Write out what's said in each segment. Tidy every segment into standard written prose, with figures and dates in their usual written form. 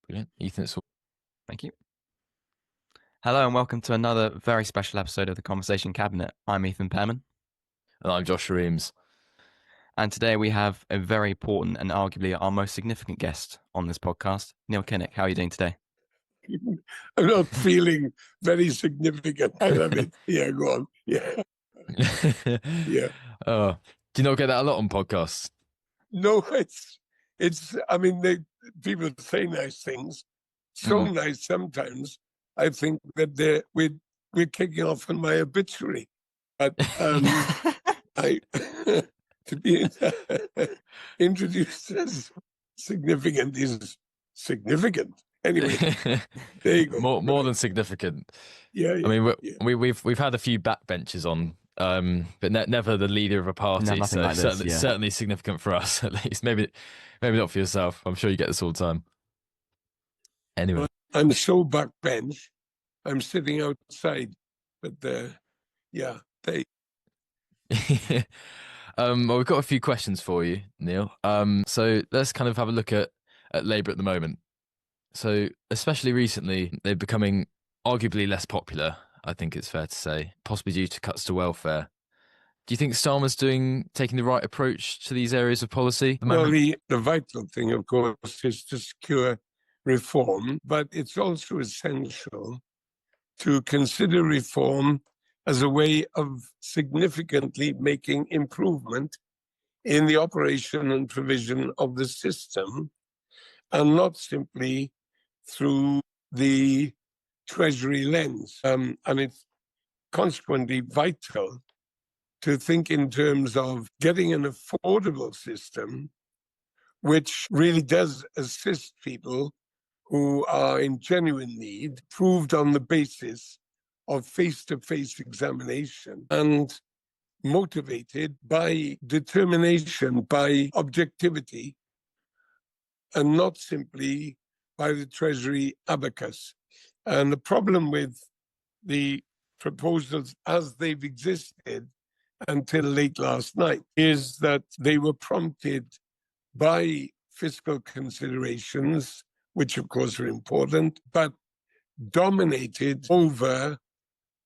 Brilliant. Ethan, it's all... Thank you. Hello and welcome to another very special episode of the Conversation Cabinet. I'm Ethan Pearman. And I'm Josh Reams. And today we have a very important and arguably our most significant guest on this podcast, Neil Kenwick. How are you doing today? I'm not feeling very significant. I love it. Yeah, go on. Yeah. Yeah. Do you not get that a lot on podcasts? No, I mean, people say nice things. So nice sometimes. I think that we're kicking off on my obituary. But I to be introduced as significant is significant. Anyway, there you go. More than significant. Yeah. I mean, we've had a few backbenchers on, but never the leader of a party. No, nothing like this, certainly significant for us, at least. Maybe not for yourself. I'm sure you get this all the time. Anyway, well, I'm so backbench. I'm sitting outside, but yeah. Well, we've got a few questions for you, Neil. So let's kind of have a look at Labour at the moment. So, especially recently, they're becoming arguably less popular, I think it's fair to say, possibly due to cuts to welfare. Do you think Starmer's taking the right approach to these areas of policy? Well, the vital thing, of course, is to secure reform, but it's also essential to consider reform as a way of significantly making improvement in the operation and provision of the system, and not simply through the Treasury lens. And it's consequently vital to think in terms of getting an affordable system which really does assist people who are in genuine need, proved on the basis of face-to-face examination and motivated by determination, by objectivity, and not simply by the Treasury abacus. And the problem with the proposals as they've existed until late last night is that they were prompted by fiscal considerations, which of course are important, but dominated over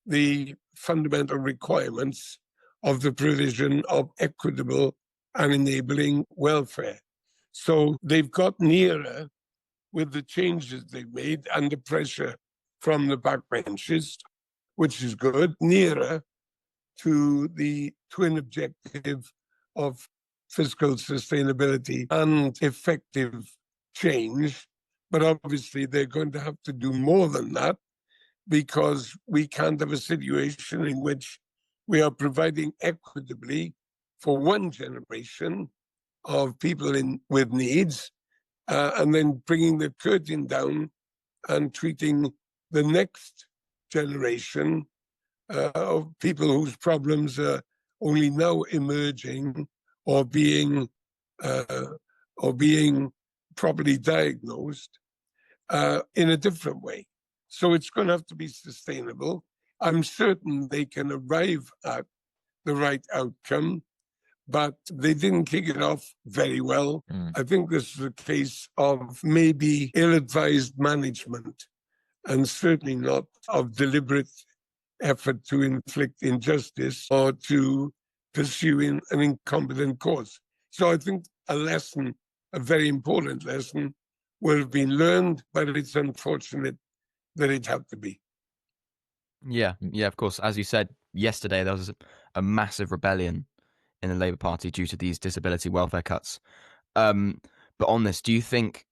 the fundamental requirements of the provision of equitable and enabling welfare. So they've got nearer with the changes they've made under pressure from the backbenches, which is good, nearer to the twin objective of fiscal sustainability and effective change. But obviously they're going to have to do more than that, because we can't have a situation in which we are providing equitably for one generation of people with needs, and then bringing the curtain down and treating the next generation of people whose problems are only now emerging or being properly diagnosed in a different way. So it's going to have to be sustainable. I'm certain they can arrive at the right outcome, but they didn't kick it off very well. I think this is a case of maybe ill-advised management, and certainly not of deliberate effort to inflict injustice or to pursue an incompetent cause. So I think a very important lesson, will have been learned, but it's unfortunate that it had to be. Yeah, of course. As you said, yesterday there was a massive rebellion in the Labour Party due to these disability welfare cuts. But on this, do you think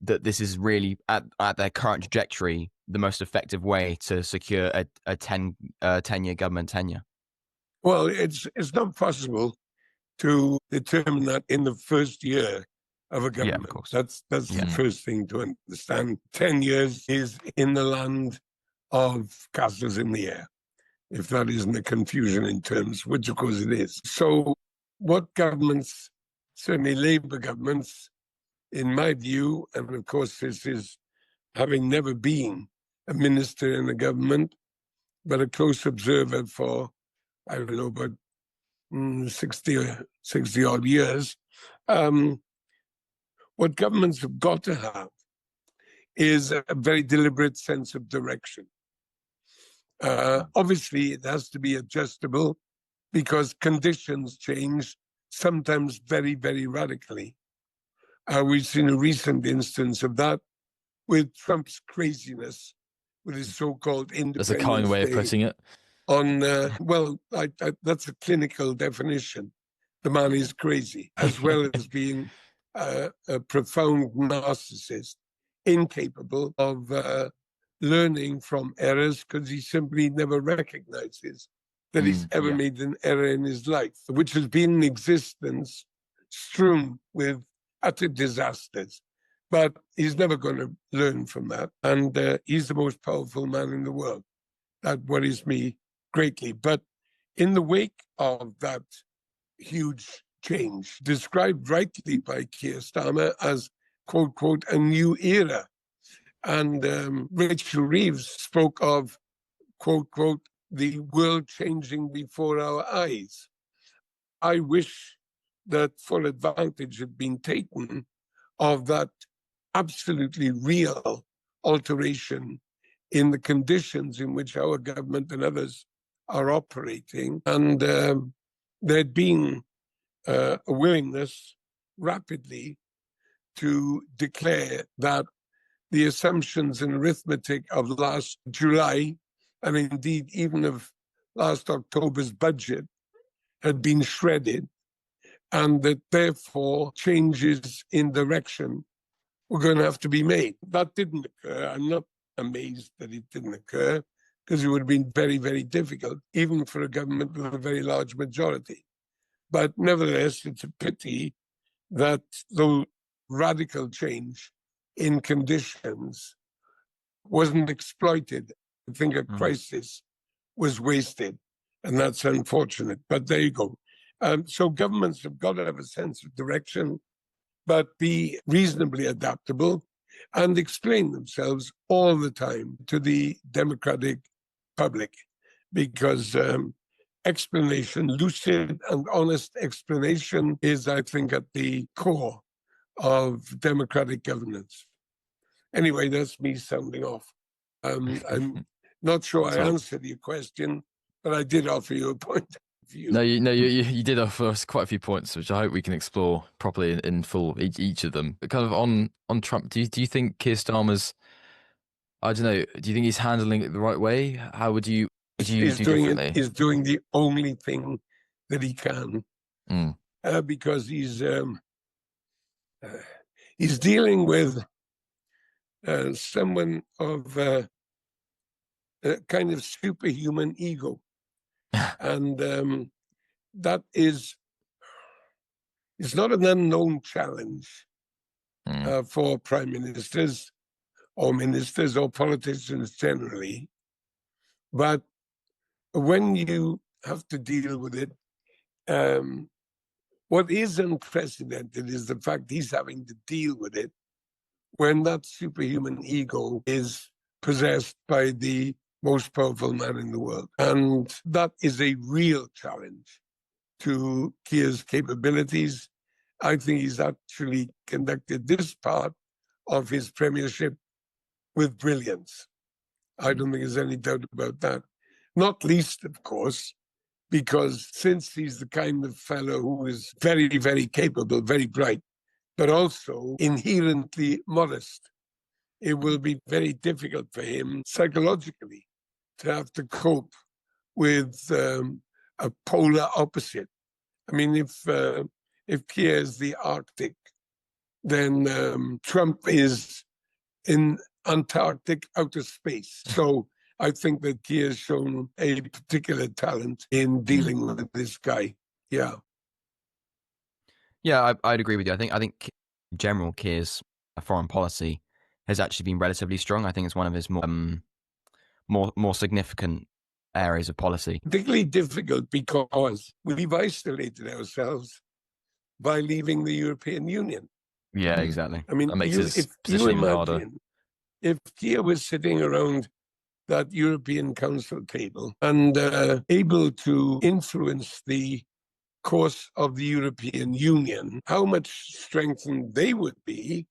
that this is really, at their current trajectory, the most effective way to secure a 10-year government tenure? Well, it's not possible to determine that in the first year of a government. Yeah, of course. That's the first thing to understand. 10 years is in the land of castles in the air, if that isn't a confusion in terms, which of course it is. So what governments, certainly Labour governments, in my view, and of course this is having never been a minister in the government, but a close observer for, I don't know, about 60 odd years, what governments have got to have is a very deliberate sense of direction. Obviously, it has to be adjustable because conditions change, sometimes very, very radically. We've seen a recent instance of that with Trump's craziness, with his so-called That's a kind Independence way of Day putting it. on, that's a clinical definition. The man is crazy, as well as being a profound narcissist, incapable of learning from errors because he simply never recognizes that he's ever made an error in his life, which has been in existence strewn with utter disasters. But he's never going to learn from that. And he's the most powerful man in the world. That worries me greatly. But in the wake of that huge change, described rightly by Keir Starmer as, quote, quote, a new era. And Rachel Reeves spoke of, quote, quote, the world changing before our eyes. I wish that full advantage had been taken of that absolutely real alteration in the conditions in which our government and others are operating. And there'd been a willingness rapidly to declare that the assumptions and arithmetic of last July, and indeed even of last October's budget, had been shredded, and that therefore changes in direction were going to have to be made. That didn't occur. I'm not amazed that it didn't occur, because it would have been very, very difficult, even for a government with a very large majority. But nevertheless, it's a pity that the radical change in conditions wasn't exploited. I think a crisis was wasted, and that's unfortunate. But there you go. So governments have got to have a sense of direction, but be reasonably adaptable and explain themselves all the time to the democratic public, because explanation, lucid and honest explanation, is, I think, at the core of democratic governance. Anyway, that's me sounding off. I'm not sure I answered your question, but I did offer you a point of view. No, you did offer us quite a few points, which I hope we can explore properly in full, each of them. But kind of on Trump, do you think Keir Starmer's, I don't know, do you think he's handling it the right way? How would you do differently? He's doing the only thing that he can, because he's dealing with someone of a kind of superhuman ego, and that is, it's not an unknown challenge for prime ministers or politicians generally. But when you have to deal with it, what is unprecedented is the fact he's having to deal with it when that superhuman ego is possessed by the most powerful man in the world. And that is a real challenge to Keir's capabilities. I think he's actually conducted this part of his premiership with brilliance. I don't think there's any doubt about that. Not least, of course, because since he's the kind of fellow who is very, very capable, very bright, but also inherently modest, it will be very difficult for him psychologically to have to cope with a polar opposite. I mean, if Keir is the Arctic, then Trump is in Antarctic outer space. So I think that Keir has shown a particular talent in dealing with this guy. Yeah. Yeah, I'd agree with you. I think in general, Keir's foreign policy has actually been relatively strong. I think it's one of his more significant areas of policy. Particularly difficult because we've isolated ourselves by leaving the European Union. Yeah, exactly. I mean, That makes his if position you even harder. imagine if Keir was sitting around that European Council table and able to influence the course of the European Union, how much strengthened they would be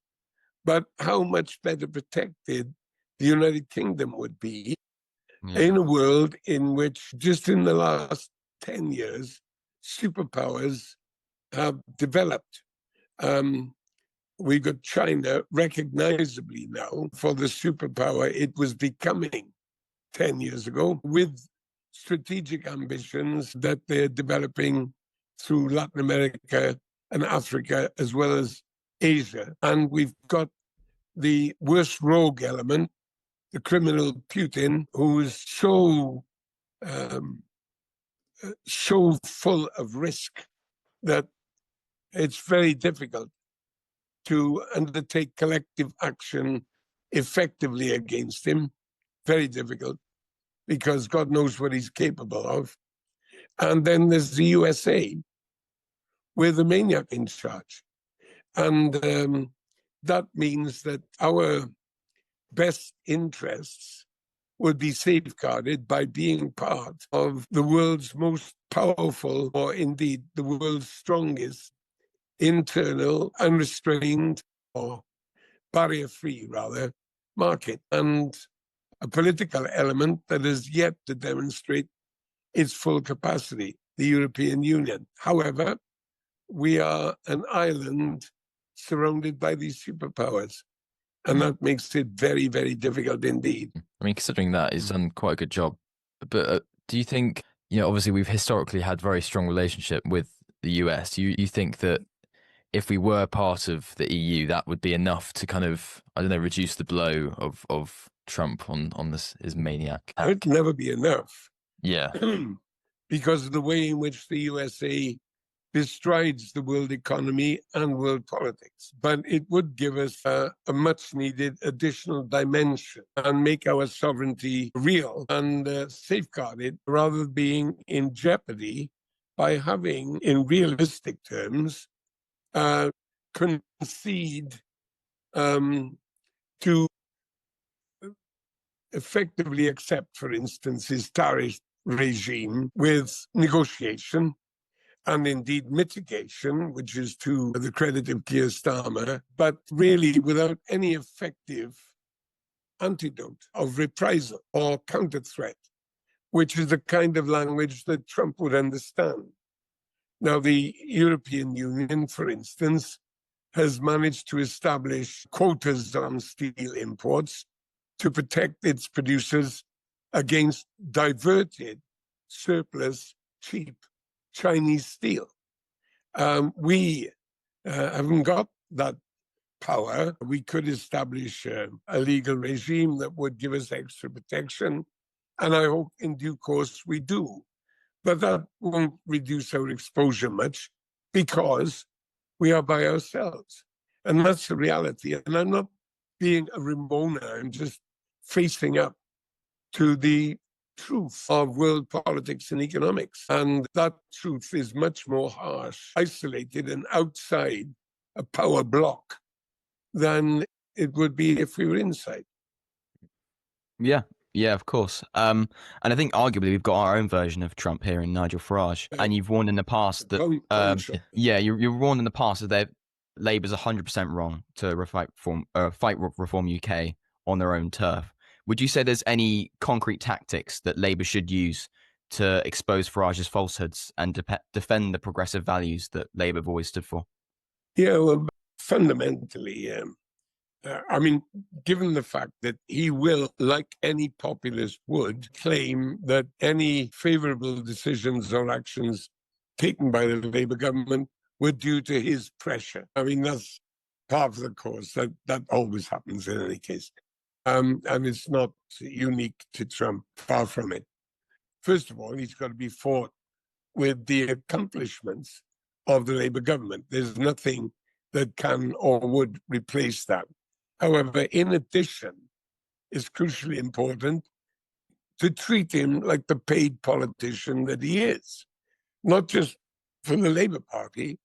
but how much better protected the United Kingdom would be in a world in which, just in the last 10 years, superpowers have developed. We've got China recognizably now for the superpower it was becoming 10 years ago, with strategic ambitions that they're developing through Latin America and Africa, as well as Asia. And we've got the worst rogue element, the criminal Putin, who is so full of risk that it's very difficult to undertake collective action effectively against him. Very difficult, because God knows what he's capable of. And then there's the USA, with the maniac in charge. And that means that our best interests would be safeguarded by being part of the world's most powerful, or indeed the world's strongest, internal, unrestrained, or barrier-free, rather, market, and a political element that is yet to demonstrate its full capacity, the European Union. However, we are an island surrounded by these superpowers, and that makes it very, very difficult indeed. I mean, considering that, he's done quite a good job. But do you think, obviously we've historically had very strong relationship with the US. You think that if we were part of the EU, that would be enough to kind of, I don't know, reduce the blow of Trump on his maniac? It would never be enough. Yeah. Because of the way in which the USA bestrides the world economy and world politics. But it would give us a much needed additional dimension and make our sovereignty real and safeguarded, rather than being in jeopardy by having, in realistic terms, concede to effectively accept, for instance, his tariff regime with negotiation and indeed mitigation, which is to the credit of Keir Starmer, but really without any effective antidote of reprisal or counter-threat, which is the kind of language that Trump would understand. Now, the European Union, for instance, has managed to establish quotas on steel imports to protect its producers against diverted, surplus, cheap Chinese steel. We haven't got that power. We could establish a legal regime that would give us extra protection, and I hope in due course we do. But that won't reduce our exposure much, because we are by ourselves. And that's the reality. And I'm not being a Ramona, I'm just facing up to the truth of world politics and economics. And that truth is much more harsh, isolated, and outside a power block than it would be if we were inside. Yeah, of course. And I think arguably we've got our own version of Trump here in Nigel Farage. And you've warned in the past that you've warned in the past that Labour's 100% wrong to fight Reform UK on their own turf. Would you say there's any concrete tactics that Labour should use to expose Farage's falsehoods and defend the progressive values that Labour have always stood for? Yeah, well, fundamentally, I mean, given the fact that he will, like any populist would, claim that any favourable decisions or actions taken by the Labour government were due to his pressure. I mean, that's part of the course. That always happens in any case. And it's not unique to Trump, far from it. First of all, he's got to be fought with the accomplishments of the Labour government. There's nothing that can or would replace that. However, in addition, it's crucially important to treat him like the paid politician that he is, not just for the Labour Party,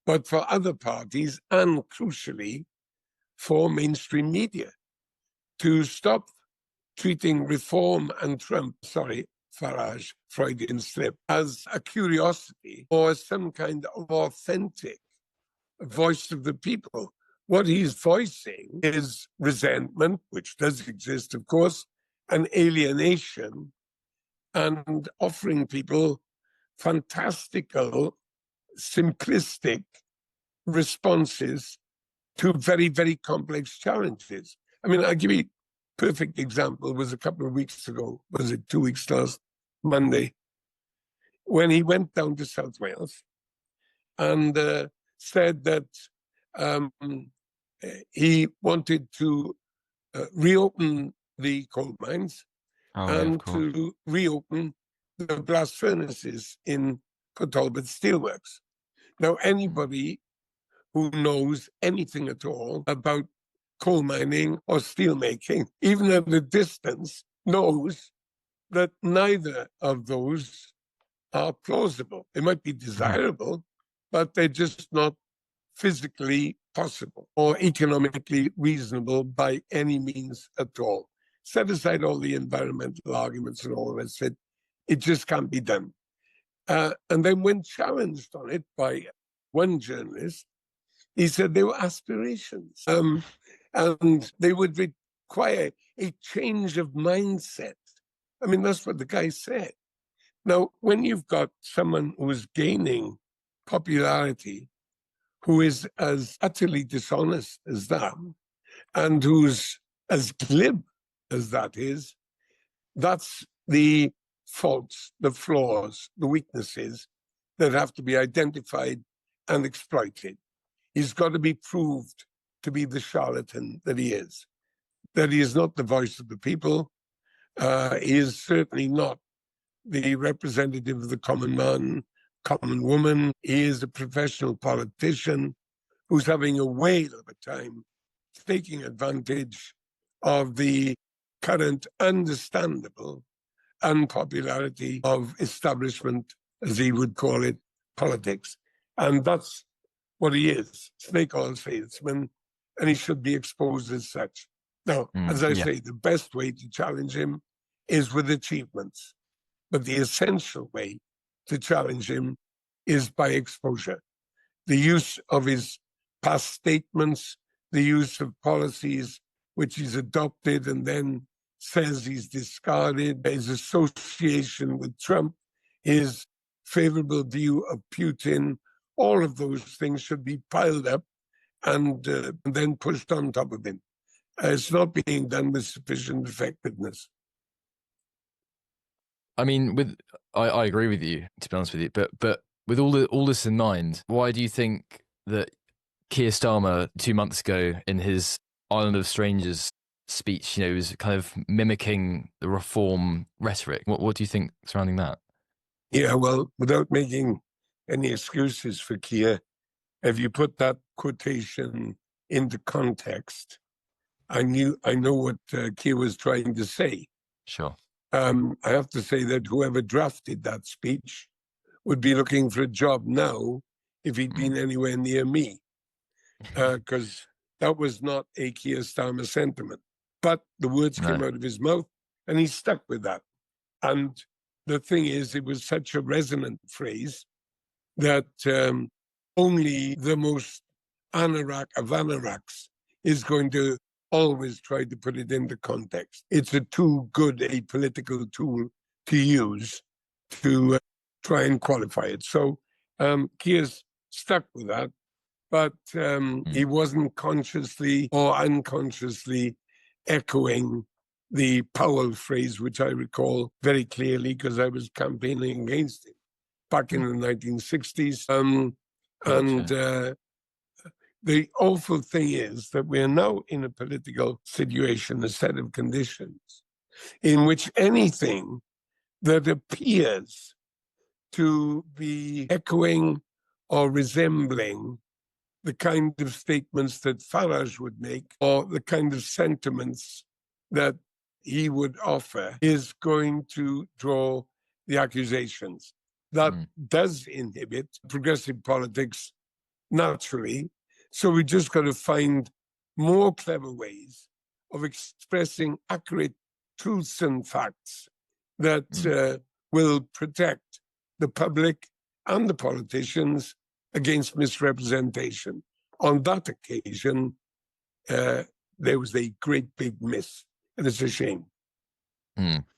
but for other parties, and crucially for mainstream media, to stop treating Reform and Trump, Farage, Freudian slip, as a curiosity or some kind of authentic voice of the people, What he's voicing is resentment, which does exist, of course, and alienation, and offering people fantastical, simplistic responses to very, very complex challenges. I mean, I'll give you a perfect example. It was a couple of weeks ago, was it 2 weeks last Monday, when he went down to South Wales and said that he wanted to reopen the coal mines and to reopen the blast furnaces in Port Talbot Steelworks. Now, anybody who knows anything at all about coal mining or steel making, even at a distance, knows that neither of those are plausible. They might be desirable, but they're just not physically possible or economically reasonable by any means at all. Set aside all the environmental arguments and all the rest of it, it just can't be done. And then when challenged on it by one journalist, he said they were aspirations, and they would require a change of mindset. I mean, that's what the guy said. Now, when you've got someone who is gaining popularity, who is as utterly dishonest as that, and who's as glib as that is, that's the faults, the flaws, the weaknesses that have to be identified and exploited. He's got to be proved to be the charlatan that he is not the voice of the people. He is certainly not the representative of the common man, common woman. He is a professional politician who's having a whale of a time taking advantage of the current understandable unpopularity of establishment, as he would call it, politics. And that's what he is, snake oil salesman, and he should be exposed as such. Now, as I say, the best way to challenge him is with achievements. But the essential way to challenge him is by exposure. The use of his past statements, the use of policies which he's adopted and then says he's discarded, his association with Trump, his favorable view of Putin, all of those things should be piled up and then pushed on top of him. It's not being done with sufficient effectiveness. I mean, I agree with you, to be honest with you, but with all this in mind, why do you think that Keir Starmer 2 months ago in his Island of Strangers speech, was kind of mimicking the reform rhetoric? What do you think surrounding that? Yeah, well, without making any excuses for Keir, if you put that quotation into context, I know what Keir was trying to say. Sure. I have to say that whoever drafted that speech would be looking for a job now if he'd been anywhere near me, because that was not a Keir Starmer sentiment. But the words came out of his mouth, and he stuck with that. And the thing is, it was such a resonant phrase that only the most anorak of anoraks is going to always try to put it into context. It's too good a political tool to use to try and qualify it. So Keir's stuck with that, but he wasn't consciously or unconsciously echoing the Powell phrase, which I recall very clearly because I was campaigning against him back in the 1960s. The awful thing is that we're now in a political situation, a set of conditions, in which anything that appears to be echoing or resembling the kind of statements that Farage would make or the kind of sentiments that he would offer is going to draw the accusations. That does inhibit progressive politics naturally. So we just got to find more clever ways of expressing accurate truths and facts that will protect the public and the politicians against misrepresentation. on that occasion, there was a great big miss, and it's a shame.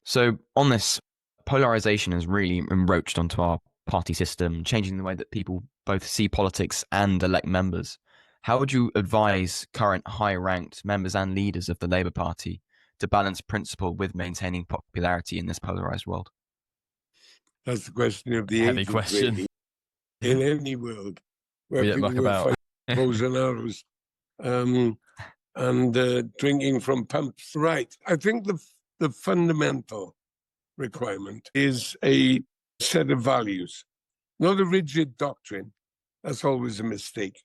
So on this, polarization has really encroached onto our party system, changing the way that people both see politics and elect members. How would you advise current high-ranked members and leaders of the Labour Party to balance principle with maintaining popularity in this polarized world? That's the question of the Heavy ages, question. really. In any world where We don't people muck will about. fight bows and arrows and drinking from pumps. Right. I think the fundamental requirement is a set of values, not a rigid doctrine. That's always a mistake,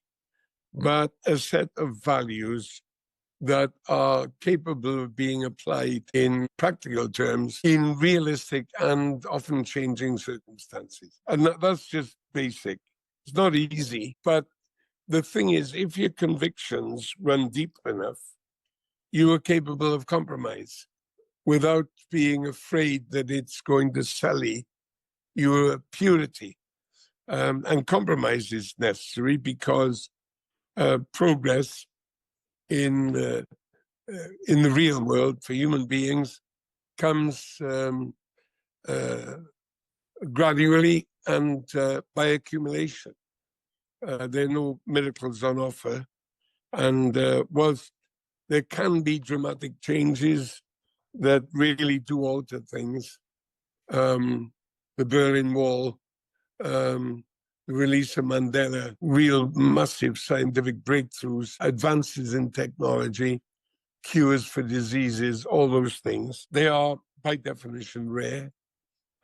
but a set of values that are capable of being applied in practical terms in realistic and often changing circumstances. And that's just basic. It's not easy, but the thing is, if your convictions run deep enough, you are capable of compromise without being afraid that it's going to sully your purity. And compromise is necessary because progress in the real world for human beings comes gradually and by accumulation. There are no miracles on offer. And whilst there can be dramatic changes that really do alter things, the Berlin Wall, the release of Mandela, real massive scientific breakthroughs, advances in technology, cures for diseases, all those things, they are by definition rare.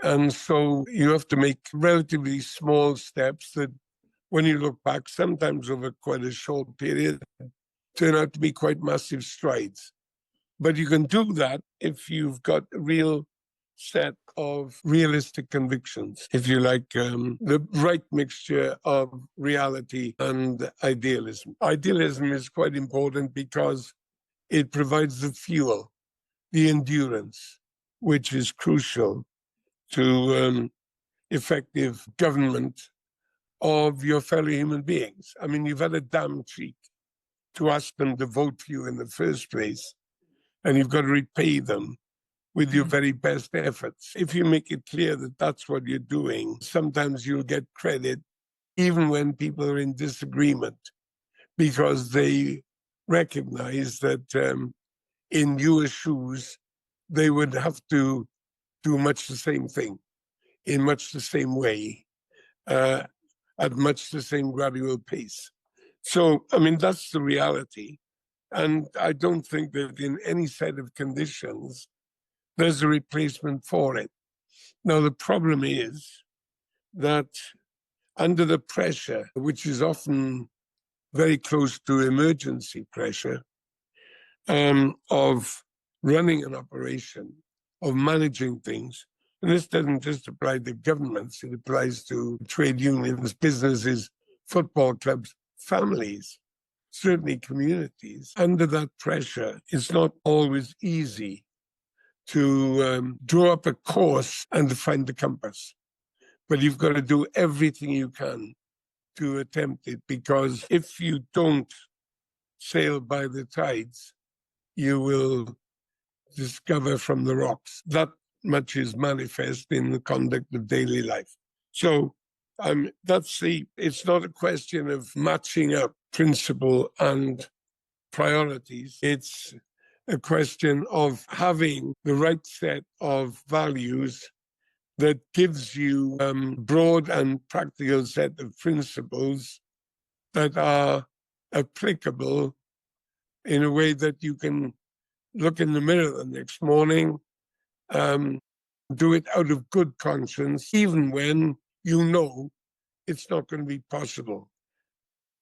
And so you have to make relatively small steps that, when you look back, sometimes over quite a short period, turn out to be quite massive strides. But you can do that if you've got a real set of realistic convictions, if you like, the right mixture of reality and idealism. Idealism is quite important because it provides the fuel, the endurance, which is crucial to effective government of your fellow human beings. I mean, you've had a damn cheek to ask them to vote for you in the first place, and you've got to repay them with your very best efforts. If you make it clear that that's what you're doing, sometimes you'll get credit even when people are in disagreement, because they recognize that in your shoes, they would have to do much the same thing, in much the same way, at much the same gradual pace. So, I mean, that's the reality. And I don't think that in any set of conditions, there's a replacement for it. Now, the problem is that under the pressure, which is often very close to emergency pressure, of running an operation, of managing things, and this doesn't just apply to governments, it applies to trade unions, businesses, football clubs, families, certainly communities. Under that pressure, it's not always easy to draw up a course and to find the compass. But you've got to do everything you can to attempt it, because if you don't sail by the tides, you will discover from the rocks. That much is manifest in the conduct of daily life. So it's not a question of matching up principle and priorities. It's a question of having the right set of values that gives you a broad and practical set of principles that are applicable in a way that you can look in the mirror the next morning, do it out of good conscience, even when you know it's not going to be possible.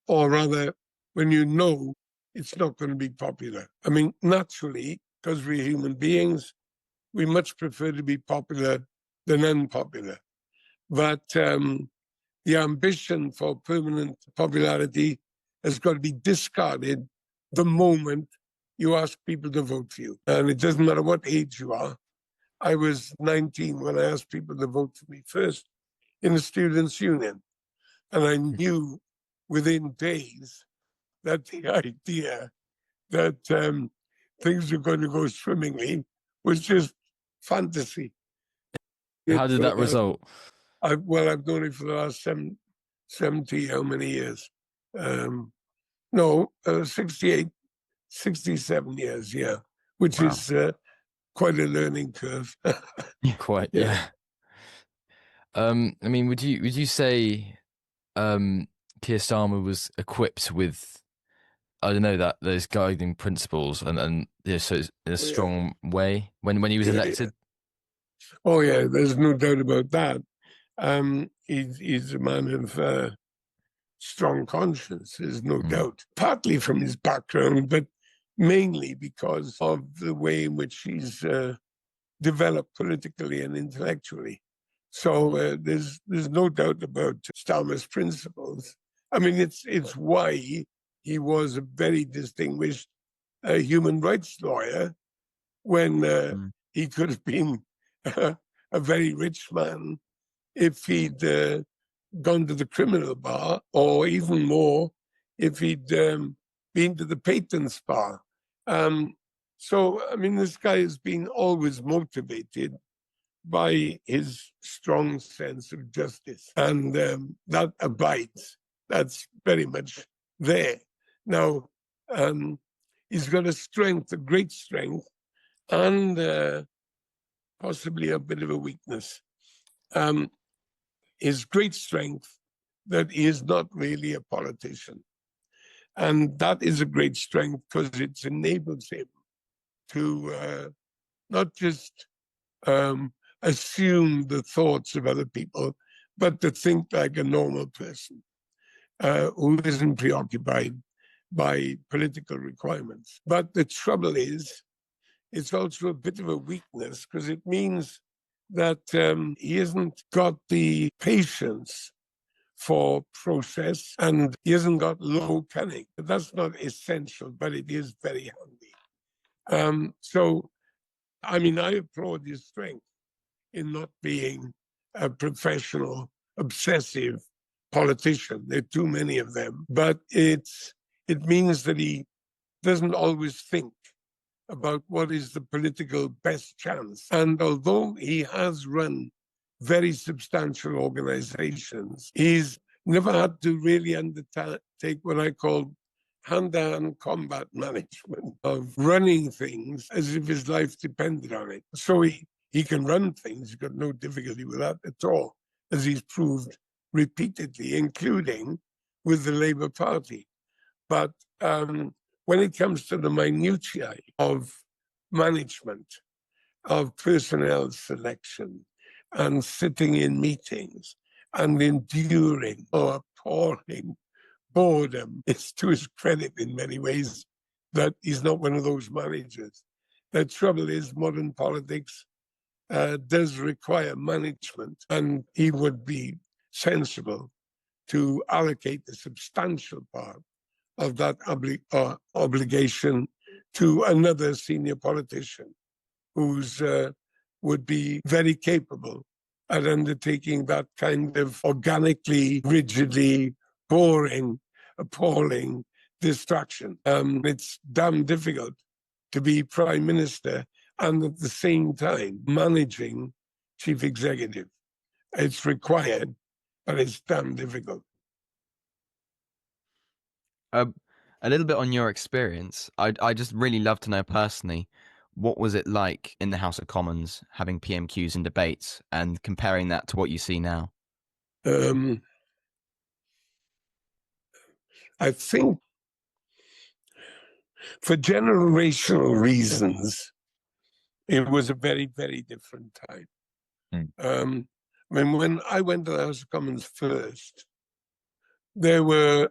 Or rather, when you know it's not going to be popular. I mean, naturally, because we're human beings, we much prefer to be popular than unpopular. But the ambition for permanent popularity has got to be discarded the moment you ask people to vote for you. And it doesn't matter what age you are. I was 19 when I asked people to vote for me first in the Students' Union. And I knew within days that the idea that things are going to go swimmingly was just fantasy. How did that result? I've known him for the last 70, how many years? No, 68, 67 years, yeah, which Wow. is quite a learning curve. Quite, Yeah. yeah. I mean, would you say Keir Starmer was equipped with, I don't know, that those guiding principles and yeah, so in a strong way when he was Yeah, elected? Oh yeah, there's no doubt about that. He's a man of strong conscience, there's no doubt. Partly from his background, but mainly because of the way in which he's developed politically and intellectually. So there's no doubt about Starmer's principles. I mean, it's why he was a very distinguished human rights lawyer when he could have been a very rich man if he'd gone to the criminal bar, or even more, if he'd been to the patents bar. So, I mean, this guy has been always motivated by his strong sense of justice, and that abides. That's very much there. Now, he's got a great strength, and possibly a bit of a weakness. His great strength that he is not really a politician. And that is a great strength because it enables him to not just assume the thoughts of other people, but to think like a normal person who isn't preoccupied by political requirements. But the trouble is, it's also a bit of a weakness because it means that he hasn't got the patience for process, and he hasn't got low cunning. That's not essential, but it is very handy. So, I mean, I applaud his strength in not being a professional, obsessive politician. There are too many of them, but it means that he doesn't always think about what is the political best chance. And although he has run very substantial organizations, he's never had to really undertake what I call hand-to-hand combat management of running things as if his life depended on it. So he can run things, he's got no difficulty with that at all, as he's proved repeatedly, including with the Labour Party. But when it comes to the minutiae of management, of personnel selection, and sitting in meetings, and enduring or appalling boredom, it's to his credit in many ways that he's not one of those managers. The trouble is, modern politics does require management, and he would be sensible to allocate a substantial part of that obligation to another senior politician who's would be very capable at undertaking that kind of organically, rigidly boring, appalling distraction. It's damn difficult to be prime minister and at the same time managing chief executive. It's required, but it's damn difficult. A little bit on your experience. I just really love to know personally, what was it like in the House of Commons having PMQs and debates, and comparing that to what you see now? I think for generational reasons, it was a very, very different time. I mean, when I went to the House of Commons first, there were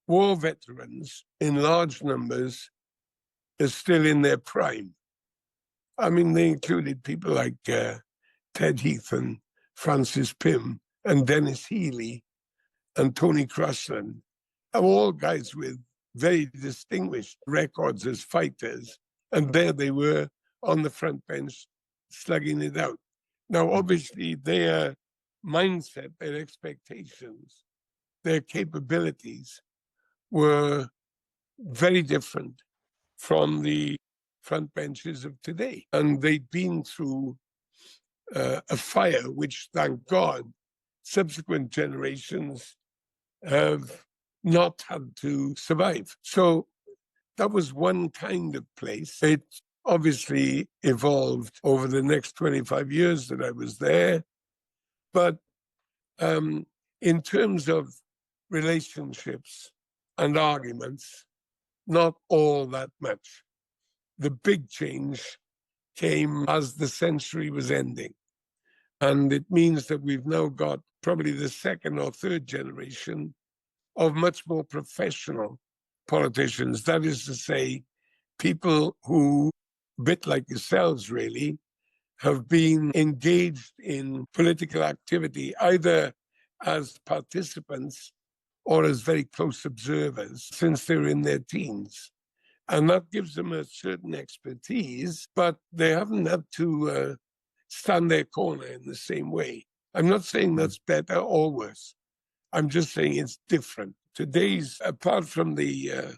war veterans in large numbers still in their prime. I mean, they included people like Ted Heath and Francis Pym and Dennis Healy and Tony Crosland, all guys with very distinguished records as fighters. And there they were on the front bench slugging it out. Now, obviously, their mindset, their expectations, their capabilities were very different from the front benches of today. And they'd been through a fire which, thank God, subsequent generations have not had to survive. So that was one kind of place. It obviously evolved over the next 25 years that I was there. But in terms of relationships and arguments, not all that much. The big change came as the century was ending. And it means that we've now got probably the second or third generation of much more professional politicians. That is to say, people who, a bit like yourselves really, have been engaged in political activity, either as participants or as very close observers since they're in their teens. And that gives them a certain expertise, but they haven't had to stand their corner in the same way. I'm not saying that's better or worse. I'm just saying it's different. Today's, apart from the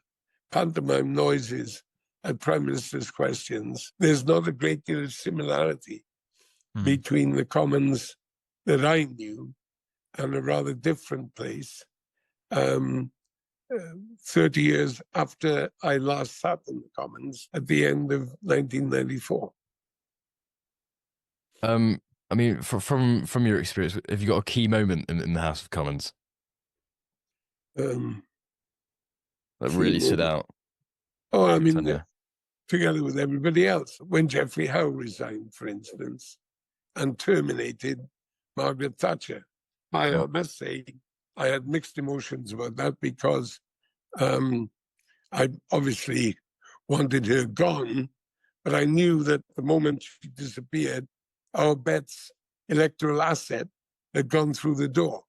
pantomime noises at Prime Minister's questions, there's not a great deal of similarity between the Commons that I knew and a rather different place 30 years after I last sat in the Commons at the end of 1994. I mean, from your experience, have you got a key moment in the House of Commons that really stood out? Oh, I mean, Tanya. together with everybody else, when Geoffrey Howe resigned, for instance, and terminated Margaret Thatcher, I must say I had mixed emotions about that because I obviously wanted her gone, but I knew that the moment she disappeared, our bet's electoral asset had gone through the door.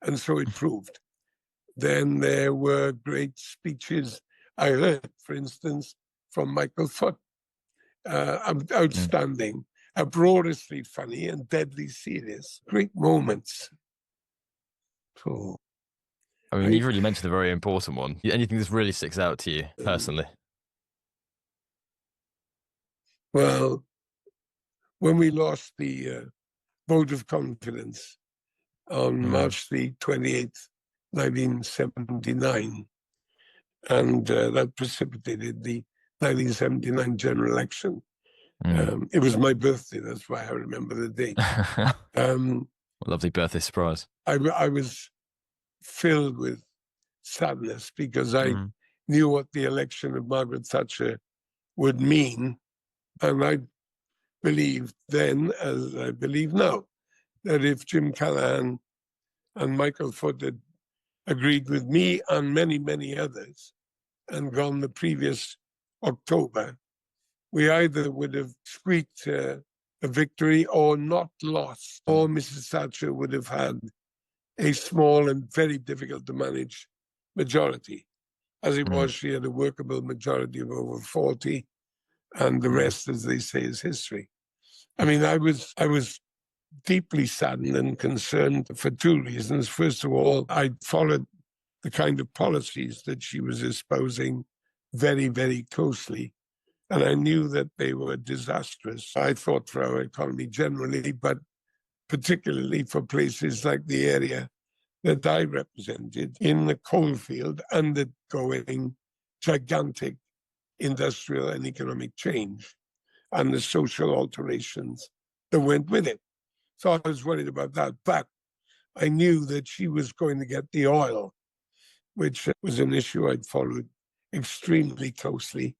And so it proved. Then there were great speeches I heard, for instance, from Michael Foot, outstanding, uproariously funny and deadly serious. Great moments. So, I mean, you've already mentioned a very important one. Anything that really sticks out to you personally? Well, when we lost the vote of confidence on March the 28th, 1979, and that precipitated the 1979 general election. It was my birthday, that's why I remember the date. Lovely birthday surprise. I was filled with sadness because I knew what the election of Margaret Thatcher would mean. And I believed then, as I believe now, that if Jim Callaghan and Michael Foot had agreed with me and many, many others and gone the previous October, we either would have squeaked a victory or not lost, or Mrs. Thatcher would have had a small and very difficult to manage majority. As it was, she had a workable majority of over 40, and the rest, as they say, is history. I mean, I was deeply saddened and concerned for two reasons. First of all, I followed the kind of policies that she was espousing very, very closely. And I knew that they were disastrous, I thought, for our economy generally, but particularly for places like the area that I represented in the coalfield undergoing gigantic industrial and economic change and the social alterations that went with it. So I was worried about that. But I knew that she was going to get the oil, which was an issue I'd followed extremely closely,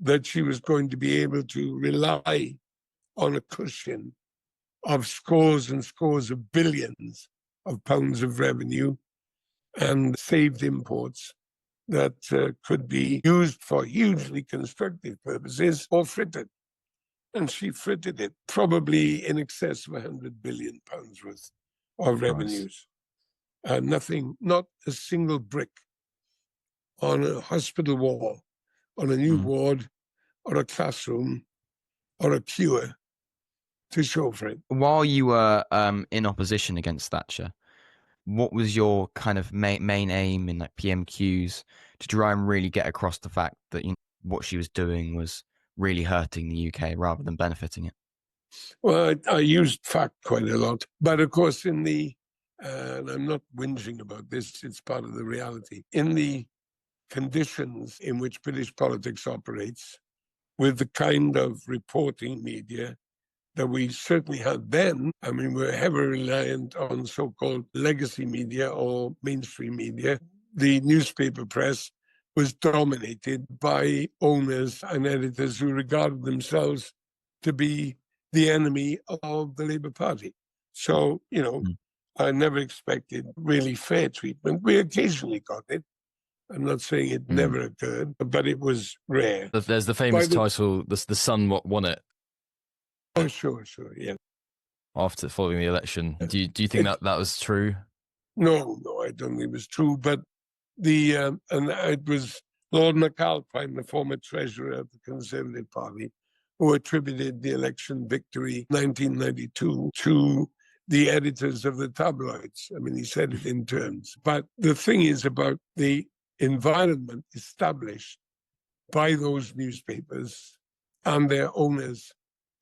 that she was going to be able to rely on a cushion of scores and scores of billions of pounds of revenue and saved imports that could be used for hugely constructive purposes or frittered. And she frittered it, probably in excess of £100 billion worth of revenues. Nothing, not a single brick on a hospital wall, on a new ward, or a classroom, or a cure to show for it. While you were in opposition against Thatcher, what was your kind of main aim in like PMQs to try and really get across the fact that what she was doing was really hurting the UK rather than benefiting it? Well, I used fact quite a lot, but of course, and I'm not whinging about this, it's part of the reality. In the conditions in which British politics operates, with the kind of reporting media that we certainly had then, I mean, we're heavily reliant on so-called legacy media or mainstream media. The newspaper press was dominated by owners and editors who regarded themselves to be the enemy of the Labour Party. So, I never expected really fair treatment. We occasionally got it. I'm not saying it never occurred, but it was rare. There's the famous title, the Sun won it. Oh, sure, yeah. After following the election, do you think that was true? No, I don't think it was true. But and it was Lord McAlpine, the former treasurer of the Conservative Party, who attributed the election victory 1992 to the editors of the tabloids. I mean, he said it in terms. But the thing is about the environment established by those newspapers and their owners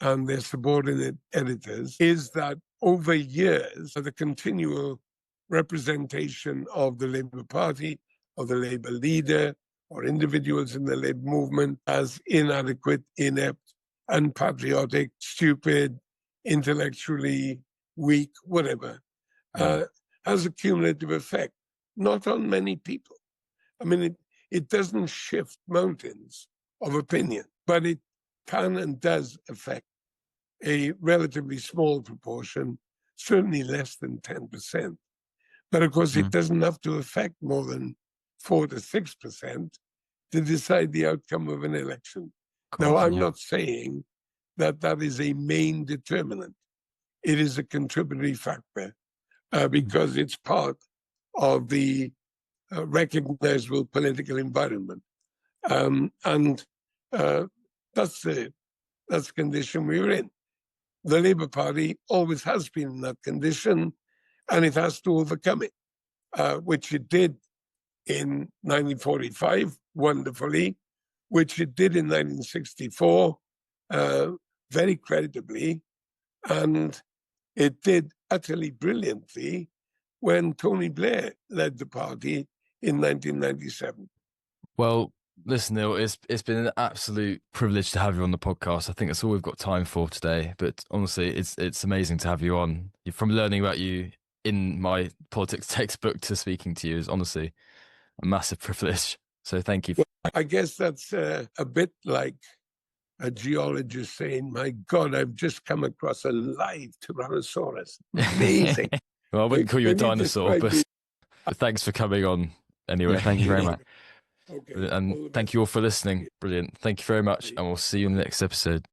and their subordinate editors is that over years, the continual representation of the Labour Party, of the Labour leader, or individuals in the Labour movement as inadequate, inept, unpatriotic, stupid, intellectually weak, whatever, has a cumulative effect, not on many people. I mean, it doesn't shift mountains of opinion, but it can and does affect a relatively small proportion, certainly less than 10%. But of course, it doesn't have to affect more than 4 to 6% to decide the outcome of an election. Now, I'm not saying that is a main determinant. It is a contributory factor because it's part of the recognizable political environment. And that's the condition we were in. The Labour Party always has been in that condition, and it has to overcome it, which it did in 1945 wonderfully, which it did in 1964 very creditably, and it did utterly brilliantly when Tony Blair led the party in 1997. Well, listen, Neil, it's been an absolute privilege to have you on the podcast. I think that's all we've got time for today. But honestly, it's amazing to have you on. From learning about you in my politics textbook to speaking to you is honestly a massive privilege. So thank you. Well, I guess that's a bit like a geologist saying, "My God, I've just come across a live Tyrannosaurus. Amazing." Well, I wouldn't call you a dinosaur, but thanks for coming on anyway. Yeah, thank you very much. Okay. And thank you all for listening. Brilliant. Thank you very much. And we'll see you in the next episode.